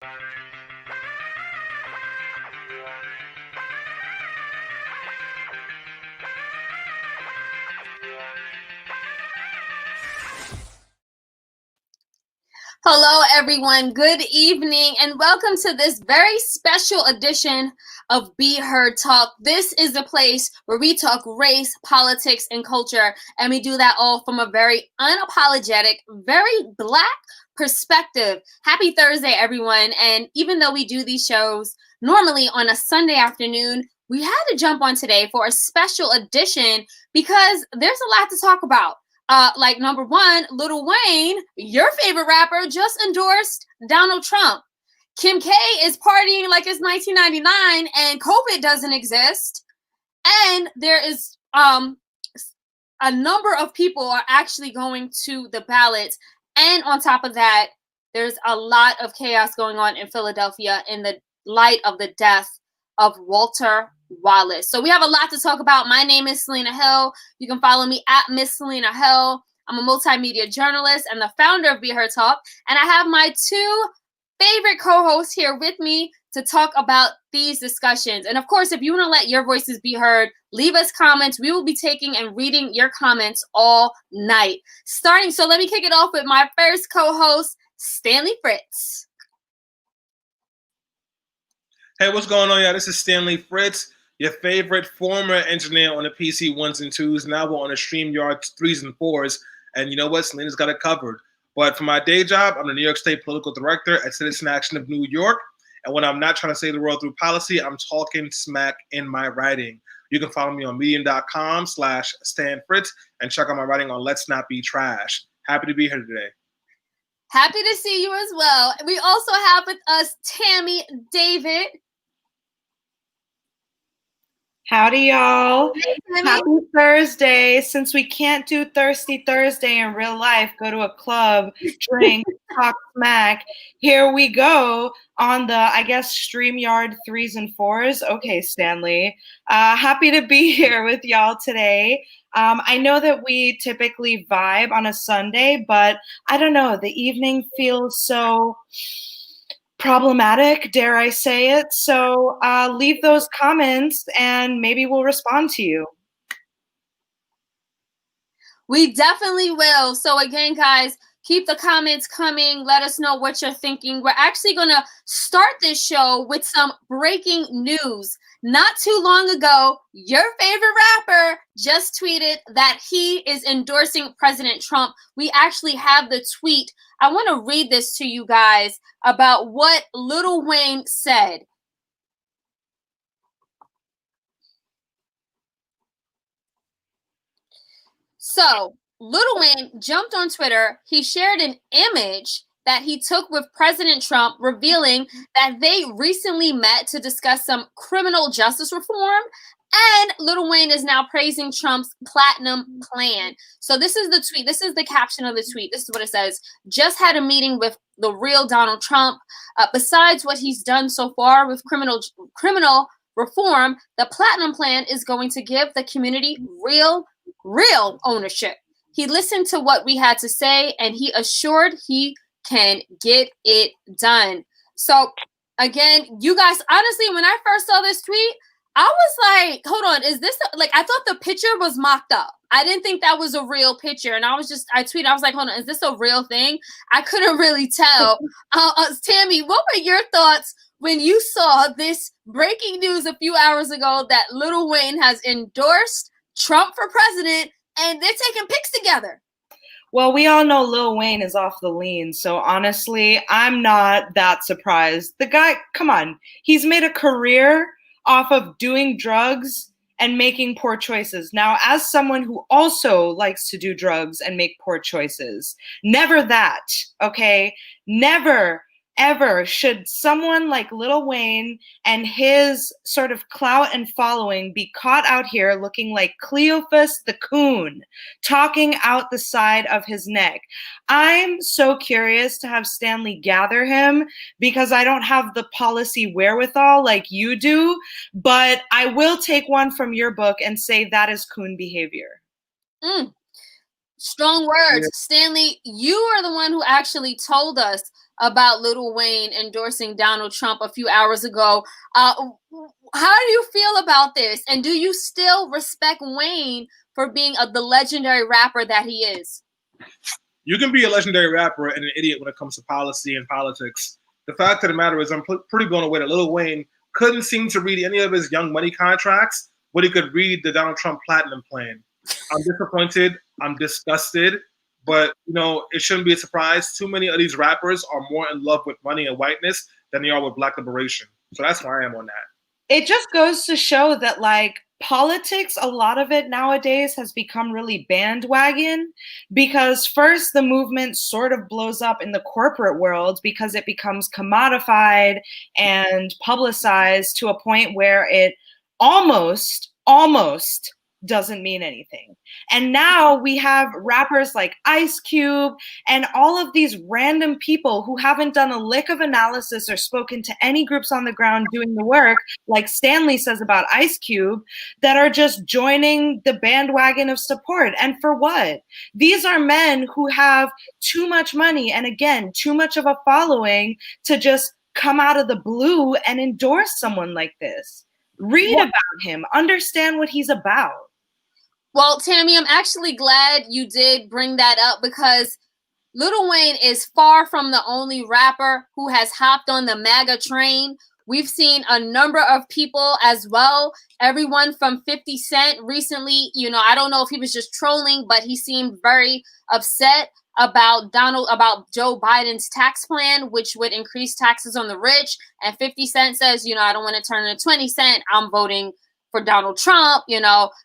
Hello, everyone. Good evening, and welcome to this very special edition of Be Heard Talk. This is the place where we talk race, politics, and culture, and we do that all from a very unapologetic, very Black perspective. Happy Thursday, everyone. And even though we do these shows normally on a Sunday afternoon, we had to jump on today for a special edition because there's a lot to talk about. Like number one, Lil Wayne, your favorite rapper, just endorsed Donald Trump. Kim K is partying like it's 1999 and COVID doesn't exist. And there is a number of people are actually going to the ballots. And on top of that, there's a lot of chaos going on in Philadelphia in the light of the death of Walter Wallace. So we have a lot to talk about. My name is Selena Hill. You can follow me at Miss Selena Hill. I'm a multimedia journalist and the founder of Be Heard Talk. And I have my two favorite co-hosts here with me to talk about these discussions. And of course, if you want to let your voices be heard, leave us comments. We will be taking and reading your comments all night. So let me kick it off with my first co-host, Stanley Fritz. Hey, what's going on, y'all? This is Stanley Fritz, your favorite former engineer on the PC 1s and 2s. Now we're on the StreamYard 3s and 4s. And you know what? Selena's got it covered. But for my day job, I'm the New York State Political Director at Citizen Action of New York. And when I'm not trying to save the world through policy, I'm talking smack in my writing. You can follow me on medium.com/StanFritz and check out my writing on Let's Not Be Trash. Happy to be here today. Happy to see you as well. We also have with us Tammie David. Howdy, y'all. Happy Thursday. Since we can't do Thirsty Thursday in real life, go to a club, drink, talk smack. Here we go on the, I guess, StreamYard 3s and 4s. Okay, Stanley. Happy to be here with y'all today. I know that we typically vibe on a Sunday, but I don't know. The evening feels so problematic, dare I say it. So leave those comments and maybe we'll respond to you. We definitely will. So again, guys, keep the comments coming. Let us know what you're thinking. We're actually going to start this show with some breaking news. Not too long ago, your favorite rapper just tweeted that he is endorsing President Trump. We actually have the tweet. I want to read this to you guys about what Lil Wayne said. So Lil Wayne jumped on Twitter. He shared an image that he took with President Trump, revealing that they recently met to discuss some criminal justice reform. And Lil Wayne is now praising Trump's platinum plan. So this is the tweet. This is the caption of the tweet. This is what it says. Just had a meeting with the real Donald Trump. Besides what he's done so far with criminal reform, the platinum plan is going to give the community real ownership. He listened to what we had to say, and he assured he can get it done. So again, you guys, honestly, when I first saw this tweet, I was like, hold on, is this like, I thought the picture was mocked up. I didn't think that was a real picture. And I tweeted, I was like, hold on, is this a real thing? I couldn't really tell. Tammie, what were your thoughts when you saw this breaking news a few hours ago that Lil Wayne has endorsed Trump for president and they're taking pics together? Well, we all know Lil Wayne is off the lean, so honestly, I'm not that surprised. The guy, come on, he's made a career off of doing drugs and making poor choices. Now, as someone who also likes to do drugs and make poor choices, never that, okay? Never, ever should someone like Lil Wayne and his sort of clout and following be caught out here looking like Cleophas the coon, talking out the side of his neck. I'm so curious to have Stanley gather him because I don't have the policy wherewithal like you do, but I will take one from your book and say that is coon behavior. Strong words. Yeah. Stanley, you are the one who actually told us about Lil Wayne endorsing Donald Trump a few hours ago. How do you feel about this? And do you still respect Wayne for being the legendary rapper that he is? You can be a legendary rapper and an idiot when it comes to policy and politics. The fact of the matter is I'm pretty blown away that Lil Wayne couldn't seem to read any of his Young Money contracts, but he could read the Donald Trump Platinum Plan. I'm disappointed. I'm disgusted. But, it shouldn't be a surprise. Too many of these rappers are more in love with money and whiteness than they are with Black liberation. So that's where I am on that. It just goes to show that, politics, a lot of it nowadays has become really bandwagon, because first the movement sort of blows up in the corporate world because it becomes commodified and publicized to a point where it almost doesn't mean anything. And now we have rappers like Ice Cube and all of these random people who haven't done a lick of analysis or spoken to any groups on the ground doing the work, like Stanley says about Ice Cube, that are just joining the bandwagon of support. And for what? These are men who have too much money and, again, too much of a following to just come out of the blue and endorse someone like this. Read about him, understand what he's about. Well, Tammie, I'm actually glad you did bring that up, because Lil Wayne is far from the only rapper who has hopped on the MAGA train. We've seen a number of people as well. Everyone from 50 Cent recently, I don't know if he was just trolling, but he seemed very upset about Joe Biden's tax plan, which would increase taxes on the rich. And 50 Cent says, I don't want to turn into 20 Cent. I'm voting for Donald Trump,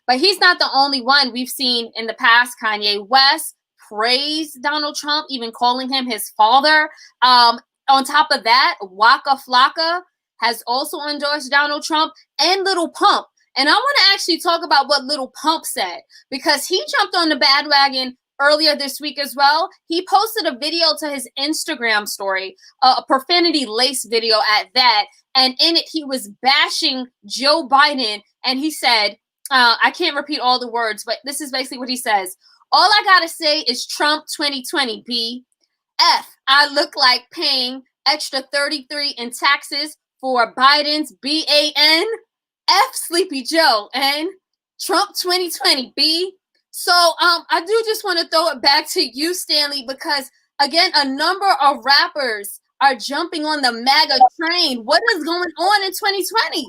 but he's not the only one. We've seen in the past Kanye West praise Donald Trump, even calling him his father. On top of that, Waka Flocka has also endorsed Donald Trump, and Lil Pump. And I want to actually talk about what Lil Pump said, because he jumped on the bandwagon earlier this week as well. He posted a video to his Instagram story, a profanity-laced video at that, and in it he was bashing Joe Biden, and he said, I can't repeat all the words, but this is basically what he says. All I gotta say is Trump 2020, B. F, I look like paying extra 33 in taxes for Biden's BAN. F, Sleepy Joe, and Trump 2020, B. So I do just want to throw it back to you, Stanley, because, again, a number of rappers are jumping on the MAGA train. What is going on in 2020?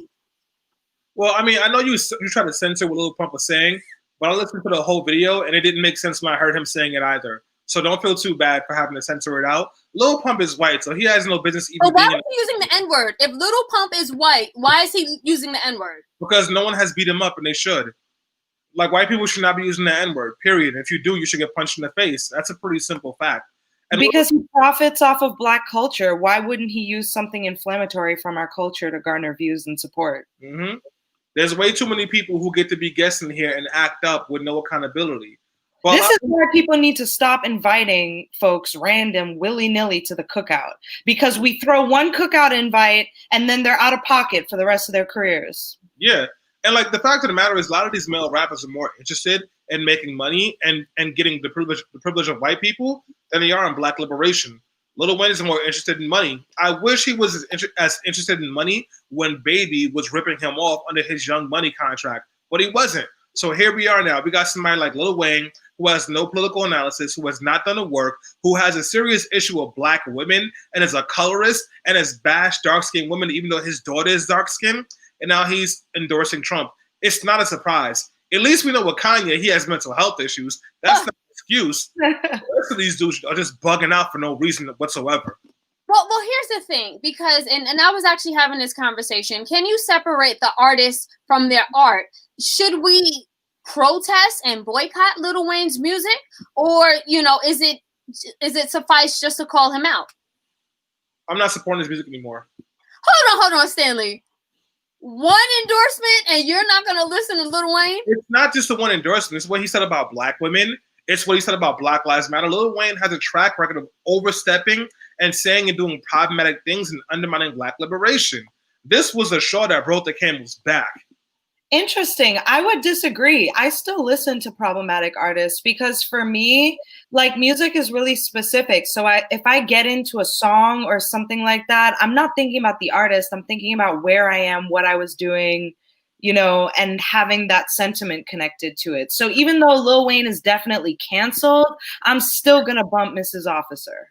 Well, I mean, I know you try to censor what Lil Pump was saying, but I listened to the whole video, and it didn't make sense when I heard him saying it either. So don't feel too bad for having to censor it out. Lil Pump is white, so he has no business even why being... is he using the N-word? If Lil Pump is white, why is he using the N-word? Because no one has beat him up, and they should. White people should not be using the N-word, period. If you do, you should get punched in the face. That's a pretty simple fact. And because he profits off of Black culture. Why wouldn't he use something inflammatory from our culture to garner views and support? Mm-hmm. There's way too many people who get to be guessing here and act up with no accountability. Well, this is why people need to stop inviting folks random willy-nilly to the cookout, because we throw one cookout invite and then they're out of pocket for the rest of their careers. Yeah. And the fact of the matter is, a lot of these male rappers are more interested in making money and getting the privilege of white people than they are in Black liberation. Lil Wayne is more interested in money. I wish he was as interested in money when Baby was ripping him off under his Young Money contract, but he wasn't. So here we are now. We got somebody like Lil Wayne who has no political analysis, who has not done the work, who has a serious issue with Black women and is a colorist and has bashed dark-skinned women even though his daughter is dark-skinned, and now he's endorsing Trump. It's not a surprise. At least we know with Kanye, he has mental health issues. That's not an excuse. The rest of these dudes are just bugging out for no reason whatsoever. Well, here's the thing, because, and I was actually having this conversation. Can you separate the artists from their art? Should we protest and boycott Lil Wayne's music, or is it suffice just to call him out? I'm not supporting his music anymore. Hold on, Stanley. One endorsement and you're not going to listen to Lil Wayne? It's not just the one endorsement. It's what he said about Black women. It's what he said about Black Lives Matter. Lil Wayne has a track record of overstepping and saying and doing problematic things and undermining Black liberation. This was a straw that broke the camel's back. Interesting. I would disagree. I still listen to problematic artists because for me, like music is really specific. So if I get into a song or something like that, I'm not thinking about the artist. I'm thinking about where I am, what I was doing, you know, and having that sentiment connected to it. So even though Lil Wayne is definitely canceled, I'm still going to bump Mrs. Officer.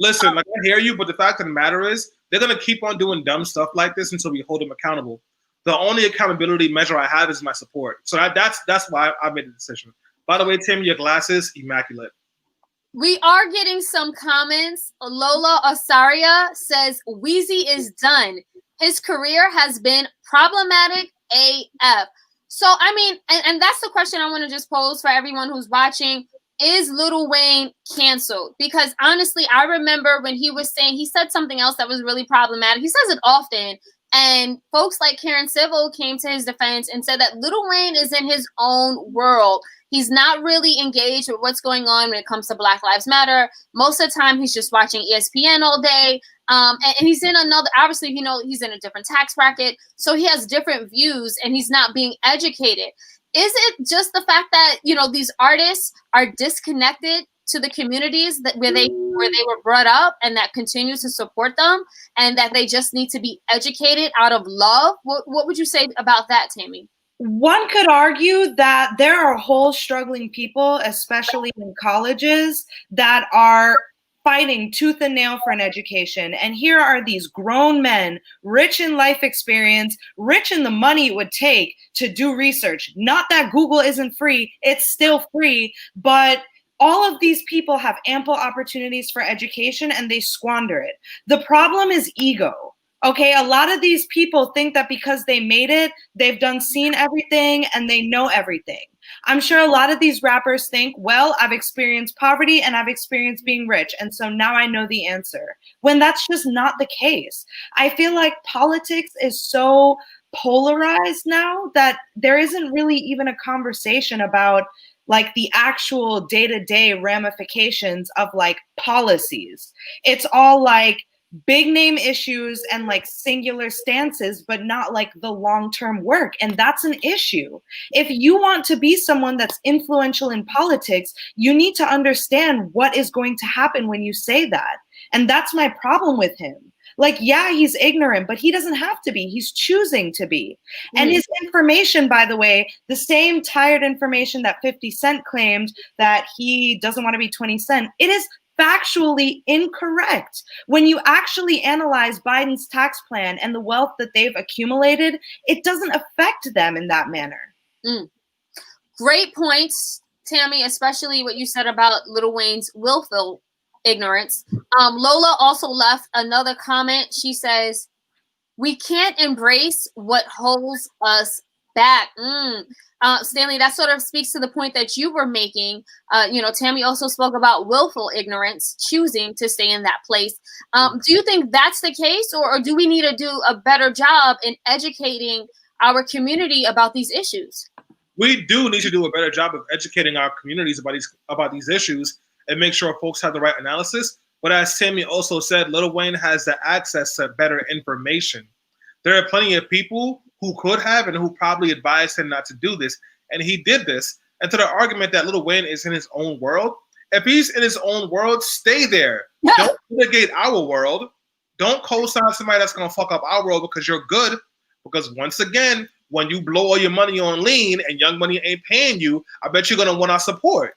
Listen, like I hear you, but the fact of the matter is they're going to keep on doing dumb stuff like this until we hold them accountable. The only accountability measure I have is my support. So that's why I made the decision. By the way, Tim, your glasses, immaculate. We are getting some comments. Lola Osaria says, Wheezy is done. His career has been problematic AF. So, I mean, and that's the question I want to just pose for everyone who's watching. Is Lil Wayne canceled? Because honestly, I remember when he was saying, he said something else that was really problematic. He says it often. And folks like Karen Civil came to his defense and said that Lil Wayne is in his own world. He's not really engaged with what's going on when it comes to Black Lives Matter. Most of the time, he's just watching ESPN all day. And he's in another, obviously, you know, he's in a different tax bracket. So he has different views and he's not being educated. Is it just the fact that, you know, these artists are disconnected to the communities that where they were brought up and that continue to support them and that they just need to be educated out of love? What would you say about that, Tammie? One could argue that there are whole struggling people, especially in colleges, that are fighting tooth and nail for an education. And here are these grown men, rich in life experience, rich in the money it would take to do research. Not that Google isn't free, it's still free, but all of these people have ample opportunities for education and they squander it. The problem is ego. Okay, a lot of these people think that because they made it, they've seen everything and they know everything. I'm sure a lot of these rappers think, well, I've experienced poverty and I've experienced being rich, and so now I know the answer. When that's just not the case. I feel like politics is so polarized now that there isn't really even a conversation about like the actual day-to-day ramifications of like policies. It's all like big name issues and like singular stances, but not like the long-term work. And that's an issue. If you want to be someone that's influential in politics, you need to understand what is going to happen when you say that. And that's my problem with him. Like, yeah, he's ignorant, but he doesn't have to be. He's choosing to be. And his information, by the way, the same tired information that 50 Cent claimed that he doesn't want to be 20 Cent, it is factually incorrect. When you actually analyze Biden's tax plan and the wealth that they've accumulated, it doesn't affect them in that manner. Great points, Tammie, especially what you said about Lil Wayne's willful ignorance. Lola also left another comment. She says, we can't embrace what holds us back. Stanley, that sort of speaks to the point that you were making. You know, Tammie also spoke about willful ignorance, choosing to stay in that place. Do you think that's the case, or do we need to do a better job in educating our community about these issues? We do need to do a better job of educating our communities about these issues and make sure folks have the right analysis. But as Tammie also said, Lil Wayne has the access to better information. There are plenty of people who could have and who probably advised him not to do this, and he did this. And to the argument that Lil Wayne is in his own world, if he's in his own world, stay there. Don't mitigate our world. Don't co-sign somebody that's going to fuck up our world because you're good. Because once again, when you blow all your money on lean and Young Money ain't paying you, I bet you're going to want our support.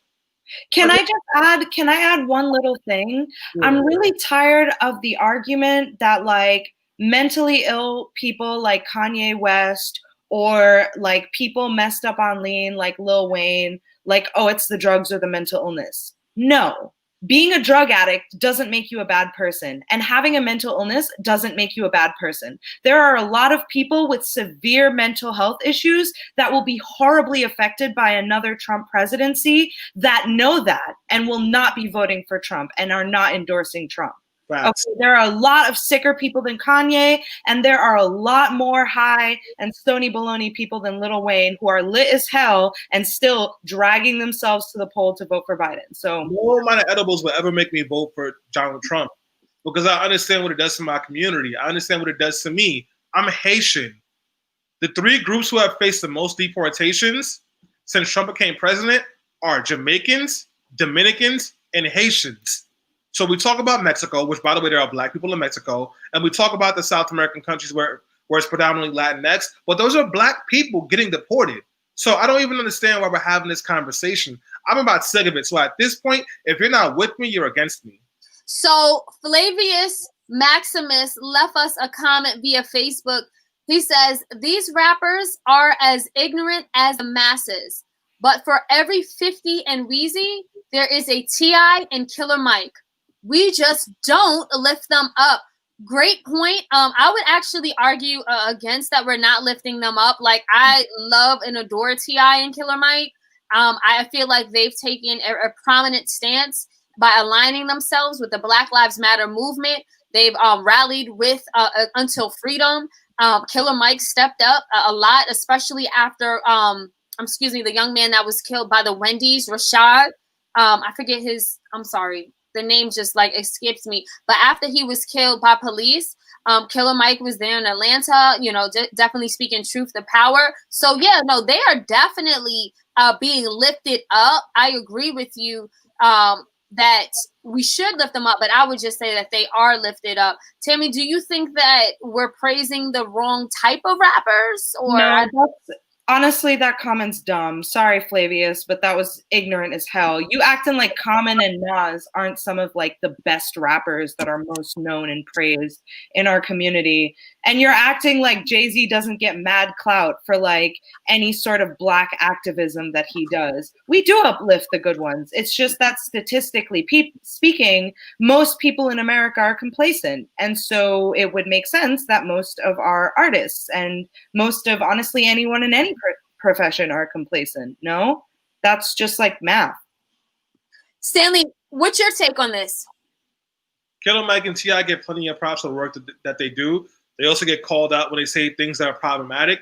Can I add one little thing? Yeah. I'm really tired of the argument that like mentally ill people like Kanye West or like people messed up on lean like Lil Wayne, like, oh, it's the drugs or the mental illness. No. Being a drug addict doesn't make you a bad person, and having a mental illness doesn't make you a bad person. There are a lot of people with severe mental health issues that will be horribly affected by another Trump presidency that know that and will not be voting for Trump and are not endorsing Trump. Okay, there are a lot of sicker people than Kanye, and there are a lot more high and stony baloney people than Lil Wayne who are lit as hell and still dragging themselves to the poll to vote for Biden. So no amount of edibles will ever make me vote for Donald Trump because I understand what it does to my community. I understand what it does to me. I'm Haitian. The three groups who have faced the most deportations since Trump became president are Jamaicans, Dominicans, and Haitians. So we talk about Mexico, which, by the way, there are black people in Mexico, and we talk about the South American countries where it's predominantly Latinx, but those are black people getting deported. So I don't even understand why we're having this conversation. I'm about sick of it. So at this point, if you're not with me, you're against me. So Flavius Maximus left us a comment via Facebook. He says, these rappers are as ignorant as the masses, but for every 50 and Wheezy, there is a T.I. and Killer Mike. We just don't lift them up. Great point. I would actually argue against that. We're not lifting them up. Like, I love and adore T.I. and Killer Mike. I feel like they've taken a prominent stance by aligning themselves with the Black Lives Matter movement. They've rallied with Until Freedom. Killer Mike stepped up a lot, especially after, the young man that was killed by the Wendy's, Rashad. I forget I'm sorry. The name just like escapes me. But after he was killed by police, Killer Mike was there in Atlanta, definitely speaking truth to power. So yeah, no, they are definitely being lifted up. I agree with you that we should lift them up, but I would just say that they are lifted up. Tammie, do you think that we're praising the wrong type of rappers? Or no, honestly, that comment's dumb. Sorry, Flavius, but that was ignorant as hell. You acting like Common and Nas aren't some of like the best rappers that are most known and praised in our community. And you're acting like Jay-Z doesn't get mad clout for like any sort of black activism that he does. We do uplift the good ones. It's just that statistically speaking, most people in America are complacent. And so it would make sense that most of our artists and most of honestly anyone in any profession are complacent. No, that's just like math. Stanley, what's your take on this? Killer Mike and T.I. get plenty of props for the work that they do. They also get called out when they say things that are problematic.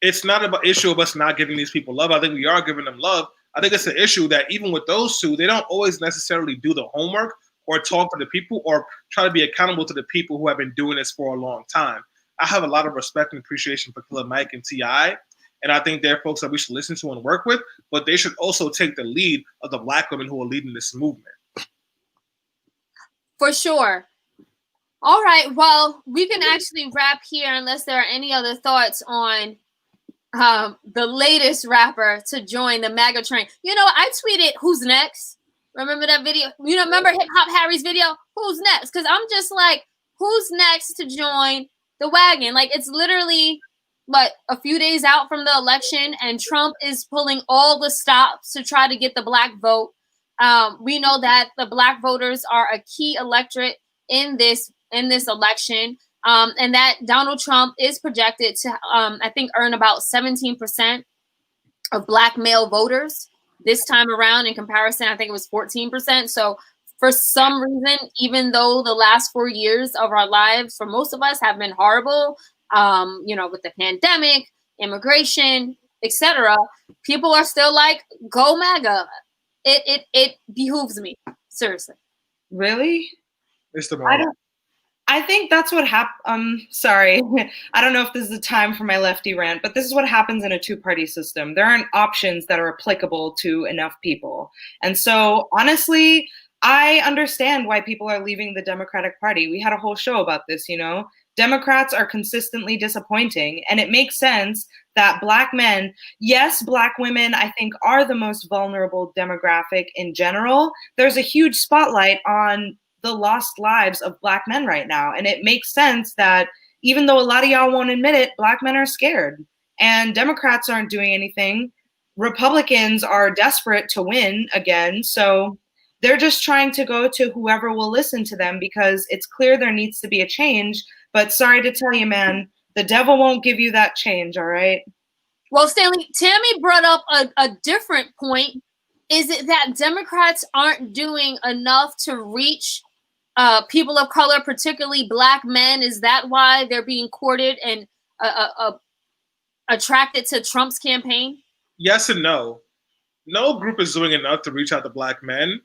It's not an issue of us not giving these people love. I think we are giving them love. I think it's an issue that even with those two, they don't always necessarily do the homework or talk to the people or try to be accountable to the people who have been doing this for a long time. I have a lot of respect and appreciation for Killer Mike and T.I., and I think they're folks that we should listen to and work with, but they should also take the lead of the black women who are leading this movement. For sure. All right. Well, we can actually wrap here unless there are any other thoughts on the latest rapper to join the MAGA train. I tweeted, who's next? Remember that video? Remember Hip Hop Harry's video? Who's next? Because I'm just like, who's next to join the wagon? Like, it's literally a few days out from the election, and Trump is pulling all the stops to try to get the black vote. We know that the black voters are a key electorate in this election, and that Donald Trump is projected to, I think, earn about 17% of black male voters this time around. In comparison, I think it was 14%. So for some reason, even though the last 4 years of our lives for most of us have been horrible, with the pandemic, immigration, etc., people are still like, go MAGA. It behooves me. Seriously. Really? It's the moment. I think that's what happened. Sorry. I don't know if this is the time for my lefty rant, but this is what happens in a two-party system. There aren't options that are applicable to enough people. And so honestly, I understand why people are leaving the Democratic Party. We had a whole show about this, Democrats are consistently disappointing, and it makes sense that black men, yes, black women, I think, are the most vulnerable demographic in general. There's a huge spotlight on the lost lives of black men right now, and it makes sense that even though a lot of y'all won't admit it, black men are scared, and Democrats aren't doing anything. Republicans are desperate to win again, so they're just trying to go to whoever will listen to them because it's clear there needs to be a change. But sorry to tell you, man, the devil won't give you that change, all right? Well, Stanley, Tammie brought up a different point. Is it that Democrats aren't doing enough to reach people of color, particularly black men? Is that why they're being courted and attracted to Trump's campaign? Yes and no. No group is doing enough to reach out to black men,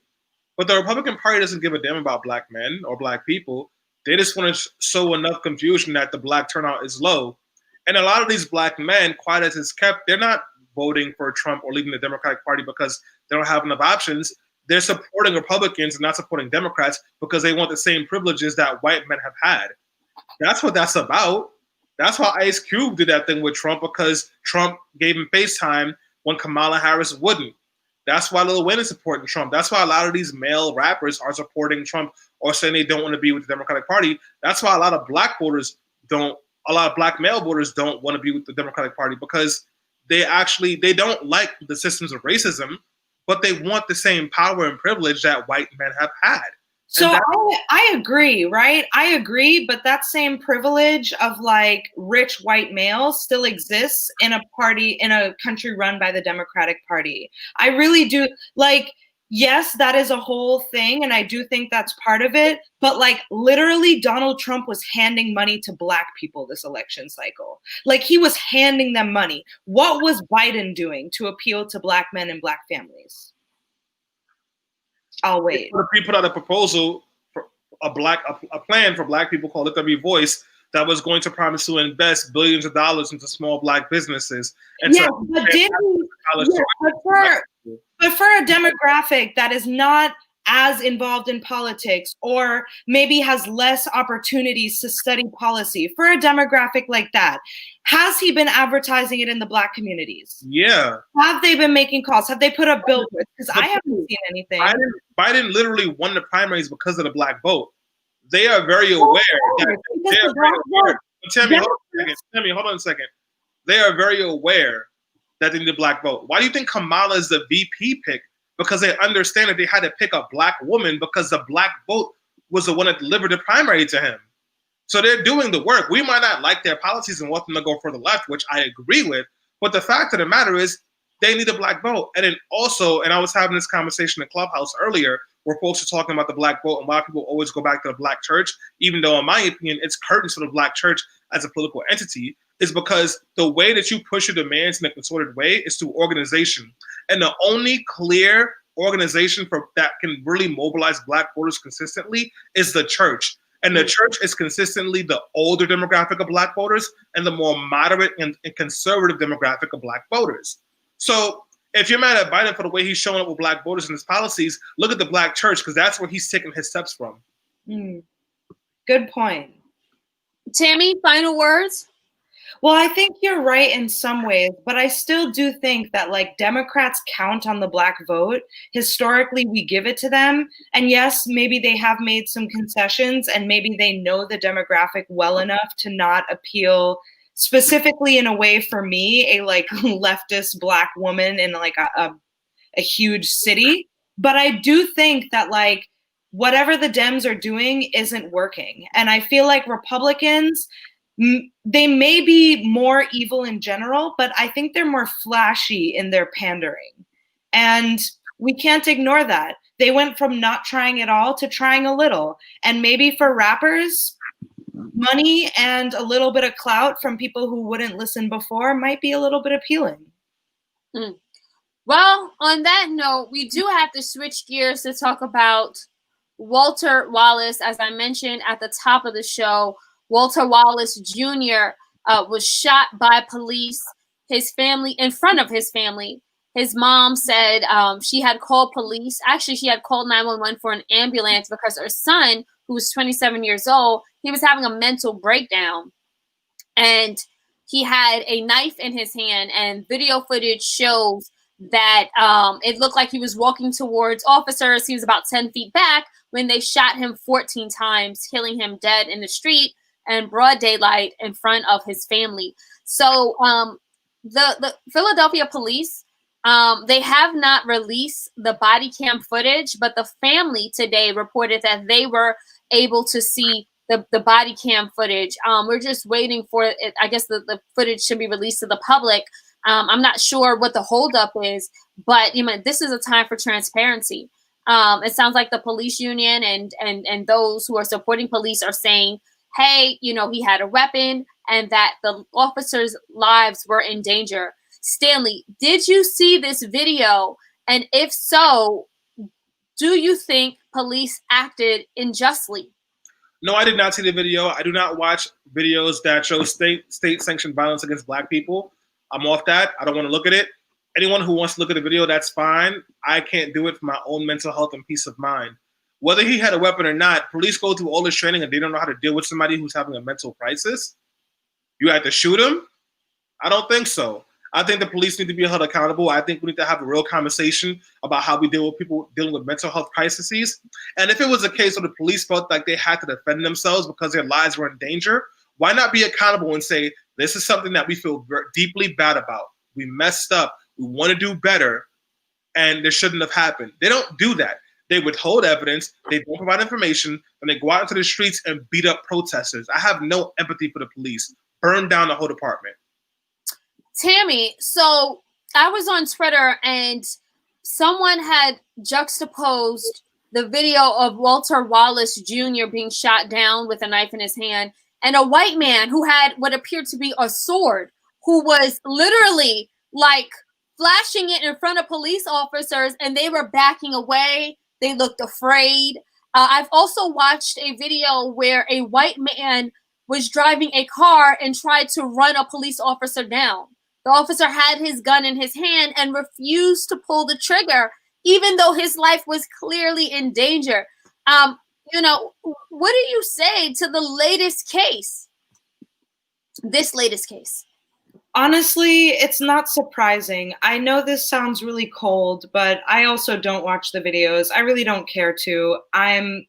but the Republican Party doesn't give a damn about black men or black people. They just want to sow enough confusion that the black turnout is low. And a lot of these black men, quiet as it's kept, they're not voting for Trump or leaving the Democratic Party because they don't have enough options. They're supporting Republicans and not supporting Democrats because they want the same privileges that white men have had. That's what that's about. That's why Ice Cube did that thing with Trump, because Trump gave him FaceTime when Kamala Harris wouldn't. That's why Lil Wayne is supporting Trump. That's why a lot of these male rappers are supporting Trump or saying they don't want to be with the Democratic Party. That's why a lot of black black male voters don't want to be with the Democratic Party, because they don't like the systems of racism, but they want the same power and privilege that white men have had. So I agree, right? I agree, but that same privilege of like rich white males still exists in a country run by the Democratic Party. I really do. Like, yes, that is a whole thing, and I do think that's part of it, but like literally Donald Trump was handing money to black people this election cycle. Like, he was handing them money. What was Biden doing to appeal to black men and black families? I'll wait. He put out a proposal for a plan for black people called Let There Be Voice that was going to promise to invest billions of dollars into small black businesses. And but for a demographic that is not as involved in politics or maybe has less opportunities to study policy, for a demographic like that, has he been advertising it in the black communities? Yeah. Have they been making calls? Have they put up billboards? Because I haven't seen anything. Biden literally won the primaries because of the black vote. They are very aware. Tammie, hold on a second. They are very aware that they need a black vote. Why do you think Kamala is the VP pick? Because they understand that they had to pick a black woman because the black vote was the one that delivered the primary to him. So they're doing the work. We might not like their policies and want them to go for the left, which I agree with. But the fact of the matter is they need a black vote. And then also, and I was having this conversation in Clubhouse earlier where folks are talking about the black vote and why people always go back to the black church, even though in my opinion, it's curtains for the black church as a political entity, is because the way that you push your demands in a concerted way is through organization. And the only clear organization that can really mobilize black voters consistently is the church. And the church is consistently the older demographic of black voters and the more moderate and conservative demographic of black voters. So if you're mad at Biden for the way he's showing up with black voters and his policies, look at the black church, because that's where he's taking his steps from. Good point. Tammie, final words? Well, I think you're right in some ways, but I still do think that like Democrats count on the black vote. Historically, we give it to them. And yes, maybe they have made some concessions and maybe they know the demographic well enough to not appeal specifically in a way for me, a like leftist black woman in like a huge city. But I do think that like whatever the Dems are doing isn't working. And I feel like Republicans, they may be more evil in general, but I think they're more flashy in their pandering. And we can't ignore that. They went from not trying at all to trying a little. And maybe for rappers, money and a little bit of clout from people who wouldn't listen before might be a little bit appealing. Well, on that note, we do have to switch gears to talk about Walter Wallace. As I mentioned at the top of the show, Walter Wallace Jr. Was shot by police. His family, in front of his family. His mom said she had called police. Actually, she had called 911 for an ambulance because her son, who was 27 years old, he was having a mental breakdown. And he had a knife in his hand, and video footage shows that it looked like he was walking towards officers. He was about 10 feet back when they shot him 14 times, killing him dead in the street and broad daylight in front of his family. So the Philadelphia police, they have not released the body cam footage, but the family today reported that they were able to see the body cam footage. We're just waiting for it. I guess the footage should be released to the public. I'm not sure what the holdup is, but this is a time for transparency. It sounds like the police union and those who are supporting police are saying, hey, he had a weapon and that the officers' lives were in danger. Stanley, did you see this video? And if so, do you think police acted unjustly? No, I did not see the video. I do not watch videos that show state-sanctioned violence against Black people. I'm off that. I don't want to look at it. Anyone who wants to look at the video, that's fine. I can't do it for my own mental health and peace of mind. Whether he had a weapon or not, police go through all this training and they don't know how to deal with somebody who's having a mental crisis. You had to shoot him? I don't think so. I think the police need to be held accountable. I think we need to have a real conversation about how we deal with people dealing with mental health crises. And if it was a case where the police felt like they had to defend themselves because their lives were in danger, why not be accountable and say, this is something that we feel deeply bad about. We messed up. We want to do better. And this shouldn't have happened. They don't do that. They withhold evidence. They don't provide information. And they go out into the streets and beat up protesters. I have no empathy for the police. Burn down the whole department. Tammie, so I was on Twitter and someone had juxtaposed the video of Walter Wallace Jr. being shot down with a knife in his hand and a white man who had what appeared to be a sword, who was literally like flashing it in front of police officers, and they were backing away. They looked afraid. I've also watched a video where a white man was driving a car and tried to run a police officer down. The officer had his gun in his hand and refused to pull the trigger, even though his life was clearly in danger. You know, what do you say to the latest case? This latest case? Honestly, it's not surprising. I know this sounds really cold, but I also don't watch the videos. I really don't care to. I'm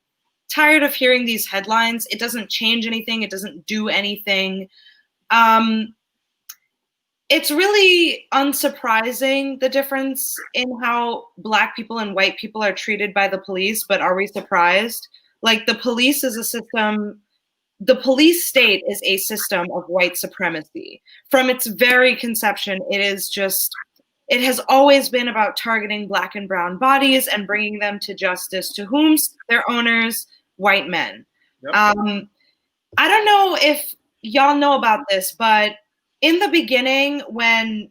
tired of hearing these headlines. It doesn't change anything. It doesn't do anything. It's really unsurprising, the difference in how Black people and white people are treated by the police, but are we surprised? Like, the police is a system, the police state is a system of white supremacy. From its very conception, it has always been about targeting Black and brown bodies and bringing them to justice, to whom their owners, white men. Yep. I don't know if y'all know about this, but in the beginning, when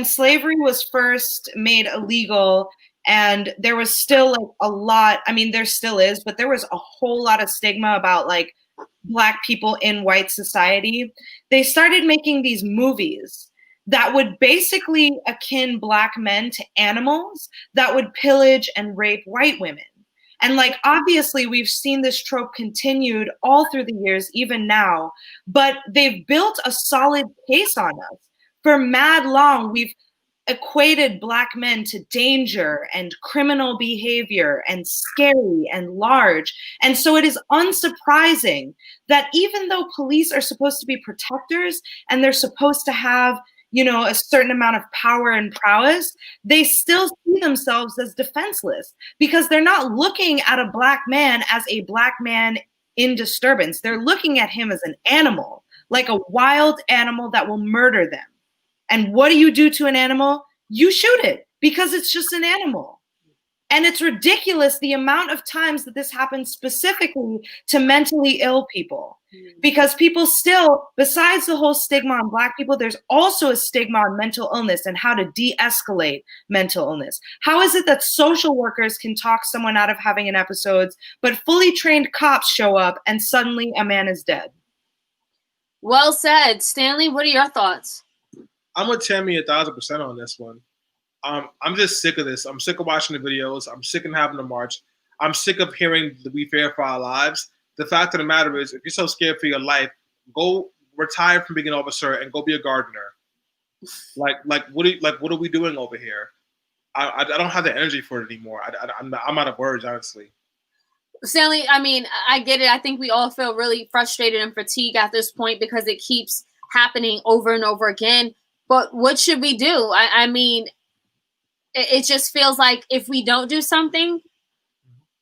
slavery was first made illegal, and there was still like a lot, I mean, there still is, but there was a whole lot of stigma about like Black people in white society, they started making these movies that would basically akin Black men to animals that would pillage and rape white women. And like, obviously, we've seen this trope continued all through the years, even now, but they've built a solid case on us. For mad long, we've equated Black men to danger and criminal behavior and scary and large. And so it is unsurprising that even though police are supposed to be protectors and they're supposed to have, you know, a certain amount of power and prowess, they still see themselves as defenseless because they're not looking at a Black man as a Black man in disturbance. They're looking at him as an animal, like a wild animal that will murder them. And what do you do to an animal? You shoot it because it's just an animal. And it's ridiculous the amount of times that this happens specifically to mentally ill people. Because people still, besides the whole stigma on Black people, there's also a stigma on mental illness and how to de-escalate mental illness. How is it that social workers can talk someone out of having an episode, but fully trained cops show up and suddenly a man is dead? Well said. Stanley, what are your thoughts? I'm with Tammie 1,000% on this one. I'm just sick of this. I'm sick of watching the videos. I'm sick of having to march. I'm sick of hearing that we fear for our lives. The fact of the matter is, if you're so scared for your life, go retire from being an officer and go be a gardener. Like what are we doing over here? I don't have the energy for it anymore. I'm out of words, honestly. Stanley, I mean, I get it. I think we all feel really frustrated and fatigued at this point because it keeps happening over and over again. But what should we do? I mean, it just feels like if we don't do something,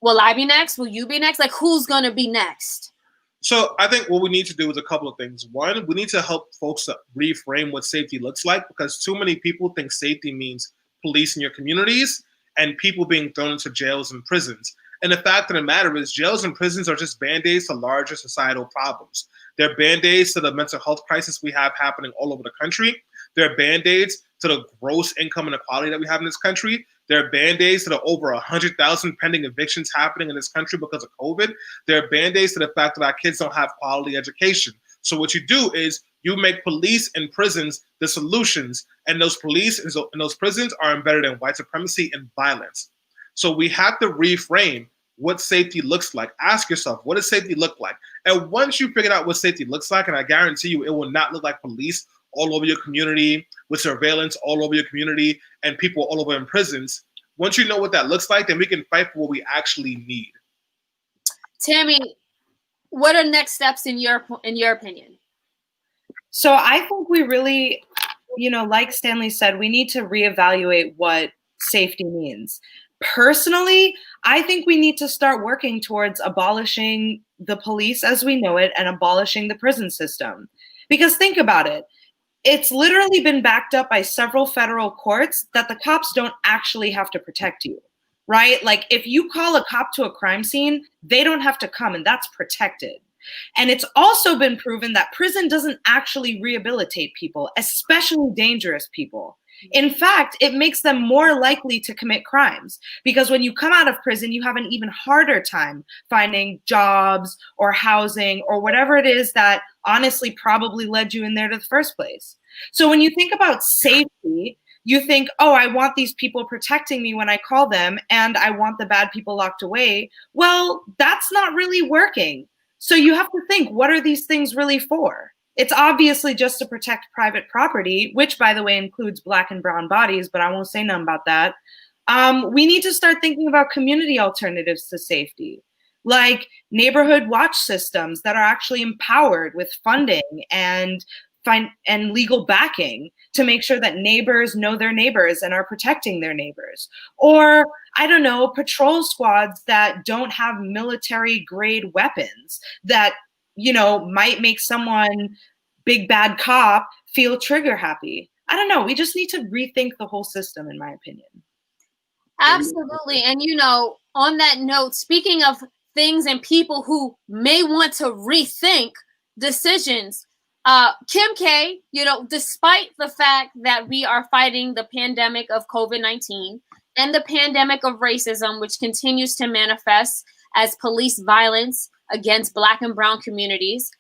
will I be next? Will you be next? Like, who's going to be next? So I think what we need to do is a couple of things. One, we need to help folks reframe what safety looks like, because too many people think safety means police in your communities and people being thrown into jails and prisons. And the fact of the matter is, jails and prisons are just band-aids to larger societal problems. They're band-aids to the mental health crisis we have happening all over the country. They're band-aids to the gross income inequality that we have in this country. There are band-aids to the over 100,000 pending evictions happening in this country because of COVID. There are band-aids to the fact that our kids don't have quality education. So what you do is you make police and prisons the solutions, and those police and those prisons are embedded in white supremacy and violence. So we have to reframe what safety looks like. Ask yourself, what does safety look like? And once you figure out what safety looks like, and I guarantee you it will not look like police all over your community, with surveillance all over your community, and people all over in prisons. Once you know what that looks like, then we can fight for what we actually need. Tammie, what are next steps in your opinion? So I think we really, like Stanley said, we need to reevaluate what safety means. Personally, I think we need to start working towards abolishing the police as we know it and abolishing the prison system. Because think about it. It's literally been backed up by several federal courts that the cops don't actually have to protect you, right? Like if you call a cop to a crime scene, they don't have to come, and that's protected. And it's also been proven that prison doesn't actually rehabilitate people, especially dangerous people. In fact, it makes them more likely to commit crimes because when you come out of prison, you have an even harder time finding jobs or housing or whatever it is that honestly probably led you in there to the first place. So when you think about safety, you think, oh, I want these people protecting me when I call them and I want the bad people locked away. Well, that's not really working. So you have to think, what are these things really for? It's obviously just to protect private property, which, by the way, includes Black and brown bodies, but I won't say nothing about that. We need to start thinking about community alternatives to safety, like neighborhood watch systems that are actually empowered with funding and legal backing to make sure that neighbors know their neighbors and are protecting their neighbors. Or, I don't know, patrol squads that don't have military grade weapons that might make someone, big bad cop, feel trigger happy. I don't know. We just need to rethink the whole system, in my opinion. Absolutely. And, on that note, speaking of things and people who may want to rethink decisions, Kim K, despite the fact that we are fighting the pandemic of COVID-19 and the pandemic of racism, which continues to manifest as police violence against Black and brown communities,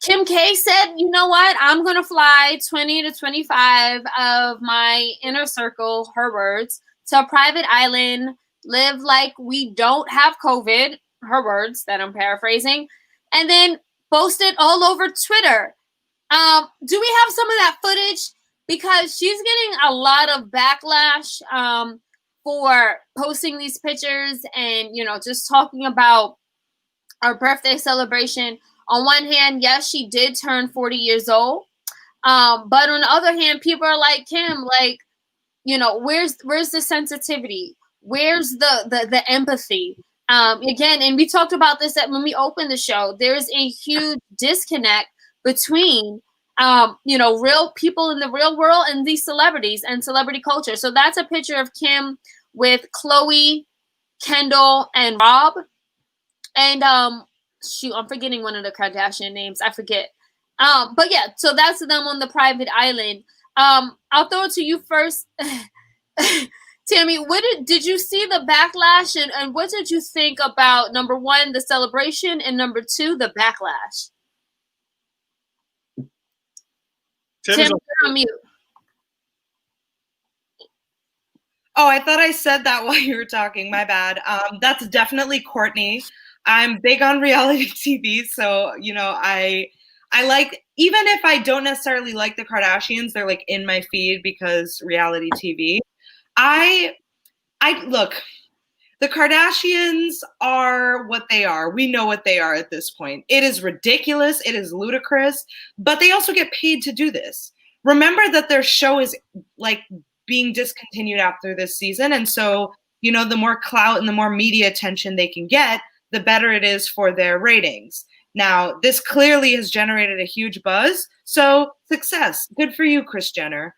Kim K said, you know what, I'm going to fly 20 to 25 of my inner circle, her words, to a private island, live like we don't have COVID, her words that I'm paraphrasing, and then post it all over Twitter. Do we have some of that footage? Because she's getting a lot of backlash for posting these pictures and, just talking about our birthday celebration. On one hand, yes, she did turn 40 years old. But on the other hand, people are like, Kim, where's the sensitivity? Where's the empathy? Again, and we talked about this when we opened the show, there's a huge disconnect between, real people in the real world and these celebrities and celebrity culture. So that's a picture of Kim with Khloe, Kendall, and Rob. And I'm forgetting one of the Kardashian names. I forget. But yeah, so that's them on the private island. I'll throw it to you first. Tammie, did you see the backlash and what did you think about, number one, the celebration, and number two, the backlash? Tammie, you're on mute. Oh, I thought I said that while you were talking. My bad. That's definitely Courtney. I'm big on reality TV, so I like, even if I don't necessarily like the Kardashians, they're like in my feed because reality TV. I look, the Kardashians are what they are. We know what they are at this point. It is ridiculous. It is ludicrous, but they also get paid to do this. Remember that their show is like being discontinued after this season. And so, the more clout and the more media attention they can get, the better it is for their ratings. Now, this clearly has generated a huge buzz. So success. Good for you, Kris Jenner.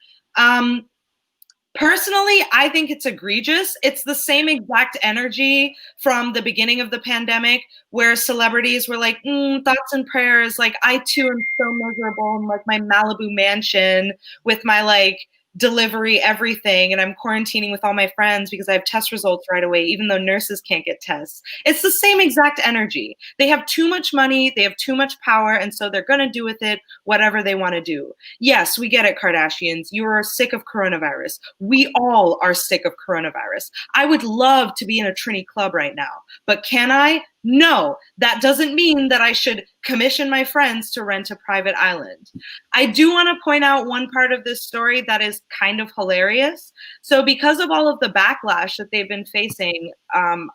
Personally, I think it's egregious. It's the same exact energy from the beginning of the pandemic where celebrities were like, thoughts and prayers. Like, I too am so miserable in like my Malibu mansion with my like delivery, everything, and I'm quarantining with all my friends because I have test results right away, even though nurses can't get tests. It's the same exact energy. They have too much money, they have too much power, and so they're gonna do with it whatever they want to do. Yes, we get it, Kardashians. You are sick of coronavirus. We all are sick of coronavirus. I would love to be in a Trini club right now, but can I? No, that doesn't mean that I should commission my friends to rent a private island. I do want to point out one part of this story that is kind of hilarious. So because of all of the backlash that they've been facing,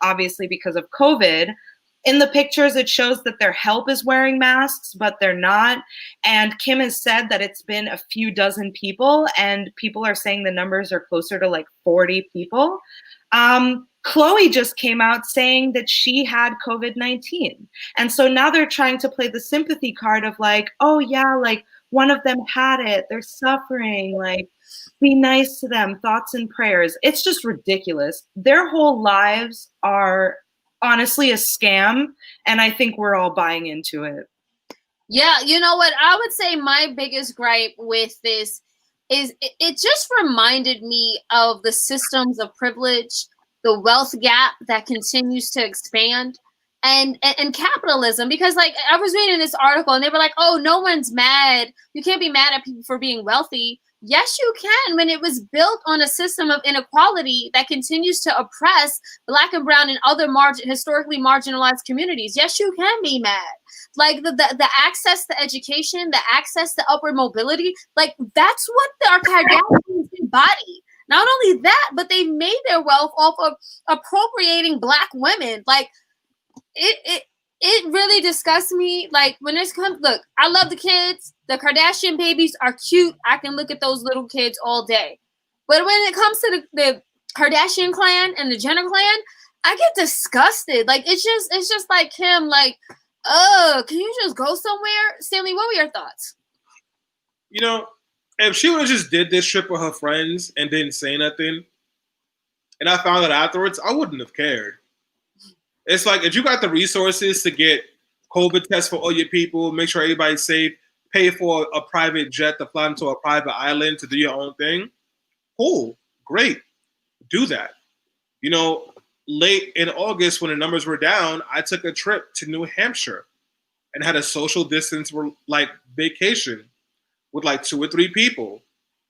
obviously because of COVID, in the pictures, it shows that their help is wearing masks, but they're not. And Kim has said that it's been a few dozen people, and people are saying the numbers are closer to like 40 people. Khloe just came out saying that she had COVID-19. And so now they're trying to play the sympathy card of like, oh yeah, like one of them had it, they're suffering, like be nice to them, thoughts and prayers. It's just ridiculous. Their whole lives are honestly a scam, and I think we're all buying into it. Yeah, you know what? I would say my biggest gripe with this is it just reminded me of the systems of privilege, the wealth gap that continues to expand, and capitalism. Because like I was reading this article and they were like, oh, no one's mad. You can't be mad at people for being wealthy. Yes, you can, when it was built on a system of inequality that continues to oppress Black and brown and other historically marginalized communities. Yes, you can be mad. Like the access to education, the access to upward mobility, like that's what our Kardashians embody. Not only that, but they made their wealth off of appropriating Black women. Like it really disgusts me. Like when this comes, look, I love the kids. The Kardashian babies are cute. I can look at those little kids all day. But when it comes to the Kardashian clan and the Jenner clan, I get disgusted. Like it's just like Kim, like, oh, can you just go somewhere? Stanley, what were your thoughts? You know, if she would have just did this trip with her friends and didn't say nothing, and I found out afterwards, I wouldn't have cared. It's like, if you got the resources to get COVID tests for all your people, make sure everybody's safe, pay for a private jet to fly into a private island to do your own thing, cool, great, do that. You know, late in August when the numbers were down, I took a trip to New Hampshire and had a social distance like vacation with like 2 or 3 people.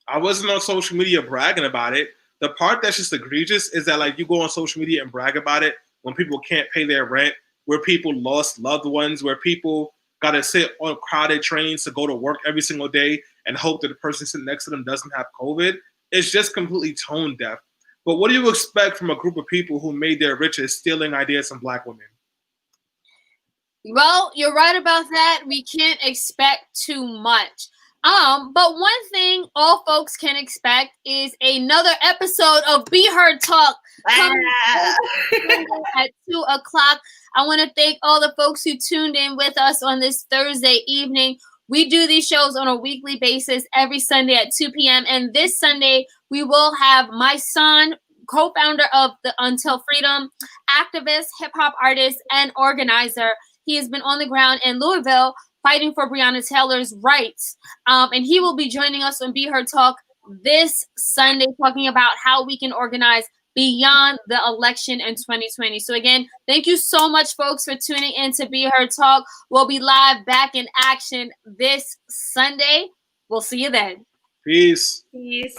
I wasn't on social media bragging about it. The part that's just egregious is that like you go on social media and brag about it when people can't pay their rent, where people lost loved ones, where people got to sit on crowded trains to go to work every single day and hope that the person sitting next to them doesn't have COVID. It's just completely tone deaf. But what do you expect from a group of people who made their riches stealing ideas from Black women? Well, you're right about that. We can't expect too much. But one thing all folks can expect is another episode of Be Heard Talk coming at 2 o'clock. I want to thank all the folks who tuned in with us on this Thursday evening. We do these shows on a weekly basis every Sunday at 2 p.m. And this Sunday, we will have my son, co-founder of the Until Freedom, activist, hip-hop artist, and organizer. He has been on the ground in Louisville fighting for Breonna Taylor's rights. And he will be joining us on Be Heard Talk this Sunday, talking about how we can organize beyond the election in 2020. So again, thank you so much, folks, for tuning in to Be Heard Talk. We'll be live back in action this Sunday. We'll see you then. Peace. Peace.